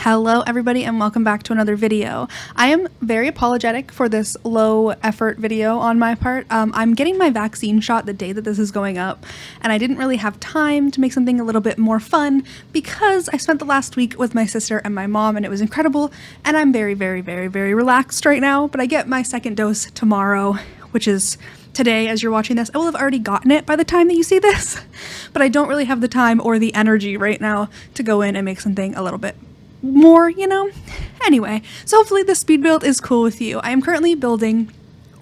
Hello everybody and welcome back to another video. I am very apologetic for this low effort video on my part. I'm getting my vaccine shot the day that this is going up, and I didn't really have time to make something a little bit more fun because I spent the last week with my sister and my mom and it was incredible, and I'm very relaxed right now. But I get my second dose tomorrow, which is today as you're watching this. I will have already gotten it by the time that you see this, but I don't really have the time or the energy right now to go in and make something a little bit more, you know? Anyway, so hopefully this speed build is cool with you. I am currently building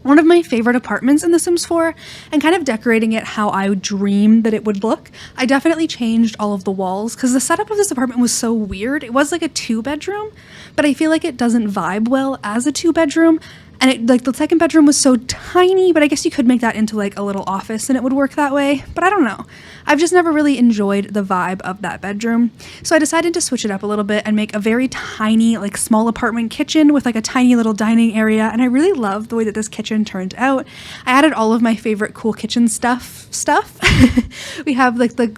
one of my favorite apartments in The Sims 4 and kind of decorating it how I would dream that it would look. I definitely changed all of the walls because the setup of this apartment was so weird. It was like a 2-bedroom, but I feel like it doesn't vibe well as a 2-bedroom. And it, like, the second bedroom was so tiny, but I guess you could make that into like a little office and it would work that way. But I don't know. I've just never really enjoyed the vibe of that bedroom. So I decided to switch it up a little bit and make a very tiny, like, small apartment kitchen with like a tiny little dining area. And I really love the way that this kitchen turned out. I added all of my favorite cool kitchen stuff. We have like the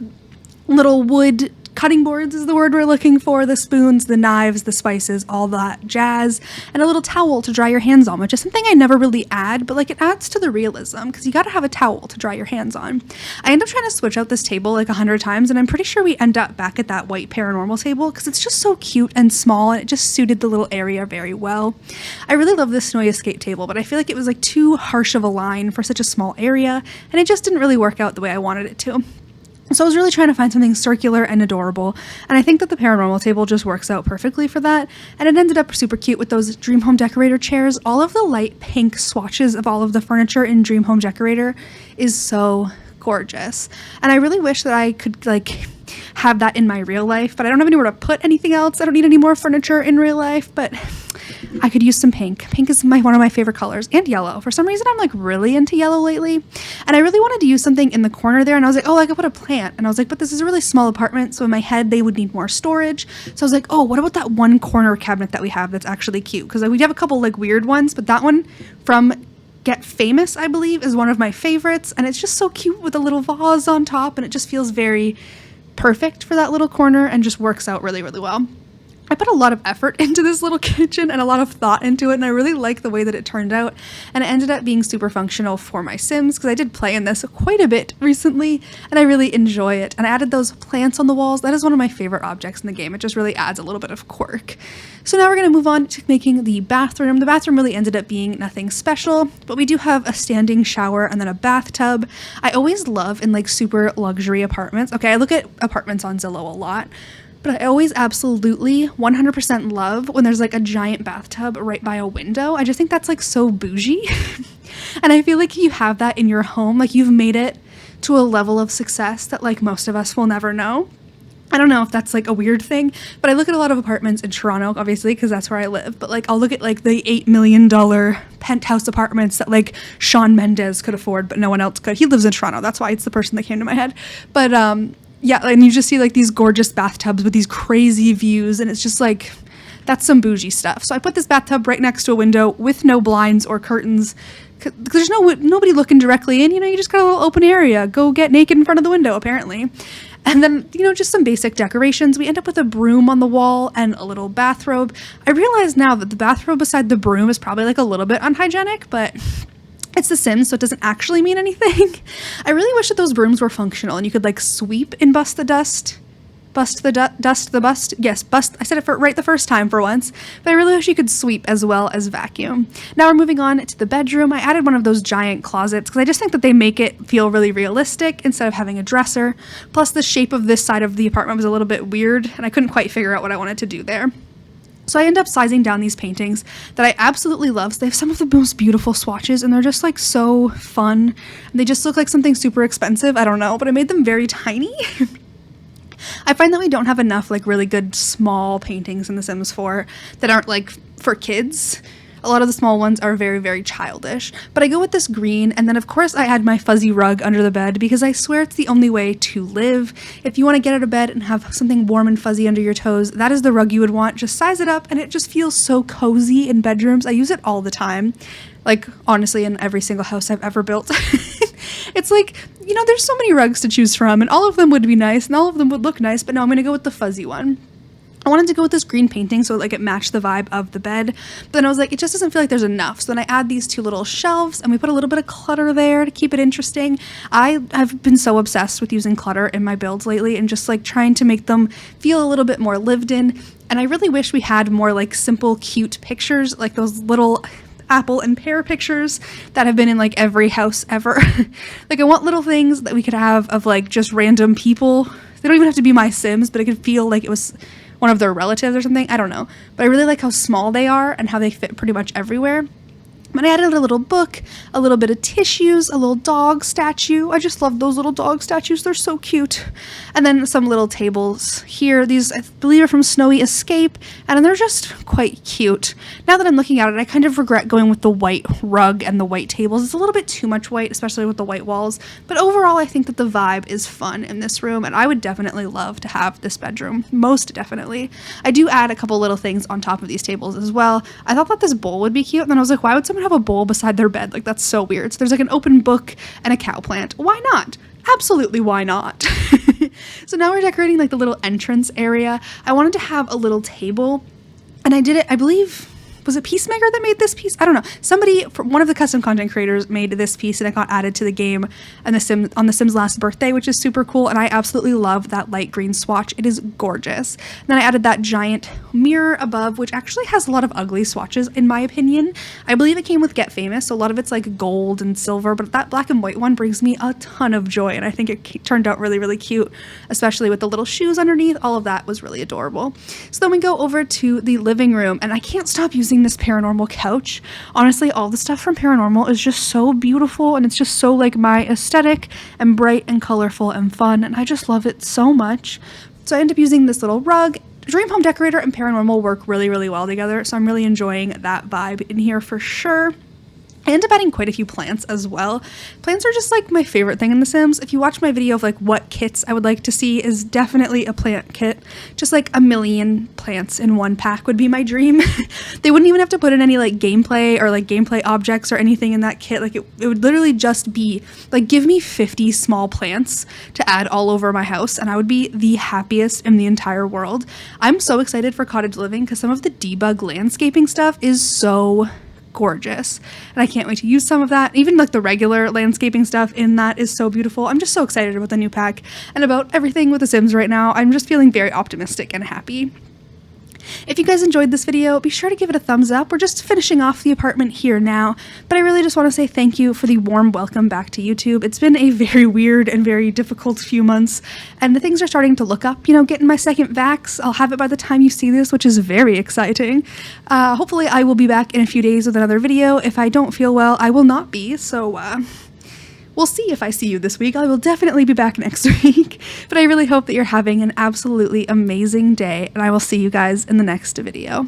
little wood cutting boards is the word we're looking for, the spoons, the knives, the spices, all that jazz, and a little towel to dry your hands on, which is something I never really add, but like it adds to the realism because you got to have a towel to dry your hands on. I end up trying to switch out this table like 100 times, and I'm pretty sure we end up back at that white paranormal table because it's just so cute and small, and it just suited the little area very well. I really love this snowy escape table, but I feel like it was like too harsh of a line for such a small area, and it just didn't really work out the way I wanted it to. So I was really trying to find something circular and adorable, and I think that the paranormal table just works out perfectly for that, and it ended up super cute with those Dream Home Decorator chairs. All of the light pink swatches of all of the furniture in Dream Home Decorator is so gorgeous, and I really wish that I could like have that in my real life, but I don't have anywhere to put anything else. I don't need any more furniture in real life, but I could use some pink. Pink is one of my favorite colors, and yellow. For some reason, I'm like really into yellow lately, and I really wanted to use something in the corner there, and I was like, oh, I could put a plant, and I was like, but this is a really small apartment, so in my head, they would need more storage, so I was like, oh, what about that one corner cabinet that we have that's actually cute, because we have a couple like weird ones, but that one from Get Famous, I believe, is one of my favorites, and it's just so cute with a little vase on top, and it just feels very perfect for that little corner and just works out really well. I put a lot of effort into this little kitchen and a lot of thought into it, and I really like the way that it turned out, and it ended up being super functional for my Sims because I did play in this quite a bit recently and I really enjoy it. And I added those plants on the walls. That is one of my favorite objects in the game. It just really adds a little bit of quirk. So now we're going to move on to making the bathroom. The bathroom really ended up being nothing special, but we do have a standing shower and then a bathtub. I always love in like super luxury apartments. Okay, I look at apartments on Zillow a lot, but I always absolutely 100% love when there's like a giant bathtub right by a window. I just think that's like so bougie. And I feel like you have that in your home, like you've made it to a level of success that like most of us will never know. I don't know if that's like a weird thing, but I look at a lot of apartments in Toronto, obviously, because that's where I live. But like I'll look at like the $8 million penthouse apartments that like Shawn Mendes could afford, but no one else could. He lives in Toronto. That's why it's the person that came to my head. But yeah, and you just see like these gorgeous bathtubs with these crazy views, and it's just like, that's some bougie stuff. So I put this bathtub right next to a window with no blinds or curtains, because there's nobody looking directly in, you know, you just got a little open area. Go get naked in front of the window, apparently. And then, you know, just some basic decorations. We end up with a broom on the wall and a little bathrobe. I realize now that the bathrobe beside the broom is probably like a little bit unhygienic, but it's The Sims, so it doesn't actually mean anything. I really wish that those brooms were functional and you could like sweep and bust the dust. Yes, bust. I said it right the first time for once, but I really wish you could sweep as well as vacuum. Now we're moving on to the bedroom. I added one of those giant closets because I just think that they make it feel really realistic instead of having a dresser. Plus the shape of this side of the apartment was a little bit weird and I couldn't quite figure out what I wanted to do there. So I end up sizing down these paintings that I absolutely love. So they have some of the most beautiful swatches and they're just like so fun. They just look like something super expensive. I don't know, but I made them very tiny. I find that we don't have enough like really good small paintings in The Sims 4 that aren't like for kids. A lot of the small ones are very childish, but I go with this green, and then of course I add my fuzzy rug under the bed because I swear it's the only way to live. If you want to get out of bed and have something warm and fuzzy under your toes, that is the rug you would want. Just size it up and it just feels so cozy in bedrooms. I use it all the time, like honestly in every single house I've ever built. It's like, you know, there's so many rugs to choose from and all of them would be nice and all of them would look nice, but no, I'm going to go with the fuzzy one. I wanted to go with this green painting so like it matched the vibe of the bed, but then I was like, it just doesn't feel like there's enough. So then I add these two little shelves and we put a little bit of clutter there to keep it interesting. I have been so obsessed with using clutter in my builds lately and just like trying to make them feel a little bit more lived in. And I really wish we had more like simple, cute pictures, like those little apple and pear pictures that have been in like every house ever. Like I want little things that we could have of like just random people. They don't even have to be my Sims, but it could feel like it was one of their relatives or something. I don't know. But I really like how small they are and how they fit pretty much everywhere. And I added a little book, a little bit of tissues, a little dog statue. I just love those little dog statues. They're so cute. And then some little tables here. These, I believe, are from Snowy Escape, and they're just quite cute. Now that I'm looking at it, I kind of regret going with the white rug and the white tables. It's a little bit too much white, especially with the white walls. But overall, I think that the vibe is fun in this room, and I would definitely love to have this bedroom. Most definitely. I do add a couple little things on top of these tables as well. I thought that this bowl would be cute, and then I was like, why would someone have a bowl beside their bed? Like, that's so weird. So there's like an open book and a cow plant. Why not? Absolutely, why not? So now we're decorating like the little entrance area. I wanted to have a little table, and I did it, I believe, was it Peacemaker that made this piece? I don't know. Somebody, one of the custom content creators, made this piece, and it got added to the game and on the Sims last birthday, which is super cool. And I absolutely love that light green swatch. It is gorgeous. And then I added that giant mirror above, which actually has a lot of ugly swatches in my opinion. I believe it came with Get Famous, so a lot of it's like gold and silver, but that black and white one brings me a ton of joy, and I think it turned out really, really cute, especially with the little shoes underneath. All of that was really adorable. So then we go over to the living room, and I can't stop using this paranormal couch. Honestly, all the stuff from Paranormal is just so beautiful, and it's just so like my aesthetic and bright and colorful and fun, and I just love it so much. So I end up using this little rug. Dream Home Decorator and Paranormal work really, really well together, so I'm really enjoying that vibe in here for sure. I end up adding quite a few plants as well. Plants are just like my favorite thing in The Sims. If you watch my video of like what kits I would like to see, is definitely a plant kit. Just like a million plants in one pack would be my dream. They wouldn't even have to put in any like gameplay or like gameplay objects or anything in that kit. Like it would literally just be like, give me 50 small plants to add all over my house and I would be the happiest in the entire world. I'm so excited for cottage living because some of the debug landscaping stuff is so gorgeous, and I can't wait to use some of that. Even like the regular landscaping stuff in that is so beautiful. I'm just so excited about the new pack and about everything with The Sims right now. I'm just feeling very optimistic and happy. If you guys enjoyed this video, be sure to give it a thumbs up. We're just finishing off the apartment here now, but I really just want to say thank you for the warm welcome back to YouTube. It's been a very weird and very difficult few months, and the things are starting to look up. You know, getting my second vax. I'll have it by the time you see this, which is very exciting. Hopefully I will be back in a few days with another video. If I don't feel well, I will not be, so we'll see if I see you this week. I will definitely be back next week, but I really hope that you're having an absolutely amazing day, and I will see you guys in the next video.